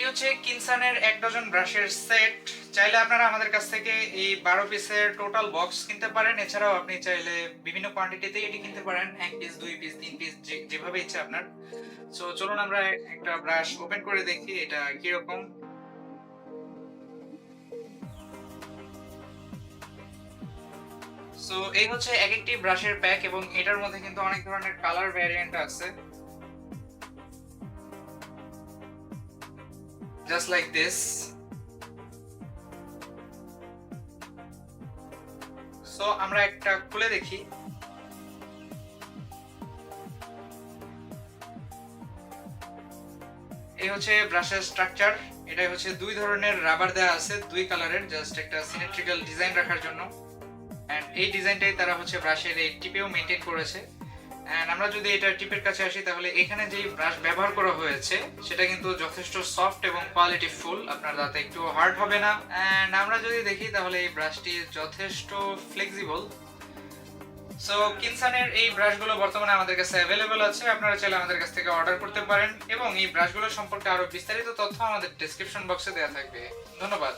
এটি হচ্ছে কিনসানের 1 dozen ব্রাশের set. চাইলে আপনারা আমাদের কাছ থেকে এই 12 পিসের টোটাল বক্স কিনতে পারেন। এছাড়াও আপনি চাইলে বিভিন্ন কোয়ান্টিটিতে এটি কিনতে পারেন, 1 পিস 2 পিস 3 পিস যেভাবে ইচ্ছা আপনার। সো চলুন আমরা একটা ব্রাশ ওপেন করে দেখি এটা কিরকম। সো এই হচ্ছে এক একটি ব্রাশের প্যাক এবং এটার মধ্যে কিন্তু অনেক ধরনের কালার ভ্যারিয়েন্ট আছে, জাস্ট লাইক দিস। সো আমরা একটা খুলে দেখি। এই হচ্ছে ব্রাশের স্ট্রাকচার। এটাই হচ্ছে দুই ধরনের রাবার দেওয়া আছে, দুই কালারের, জাস্ট একটা সিমেট্রিক্যাল ডিজাইন রাখার জন্য। এন্ড এই ডিজাইনটাই তারা হচ্ছে ব্রাশের এই টিপেও মেইনটেইন করেছে। এন্ড আমরা যদি এটা টিপের কাছে আসি তাহলে এখানে যেই ব্রাশ ব্যবহার করা হয়েছে সেটা কিন্তু যথেষ্ট সফট এবং কোয়ালিটিফুল, আপনার দাঁতে একটু হার্ড হবে না। এন্ড আমরা যদি দেখি তাহলে এই ব্রাশটি যথেষ্ট ফ্লেক্সিবল। সো কিনসানের এই ব্রাশগুলো বর্তমানে আমাদের কাছে অ্যাভেলেবল আছে, আপনারা চাইলে আমাদের কাছ থেকে অর্ডার করতে পারেন এবং এই ব্রাশগুলো সম্পর্কে আরো বিস্তারিত তথ্য আমাদের ডেসক্রিপশন বক্সে দেওয়া থাকবে। ধন্যবাদ।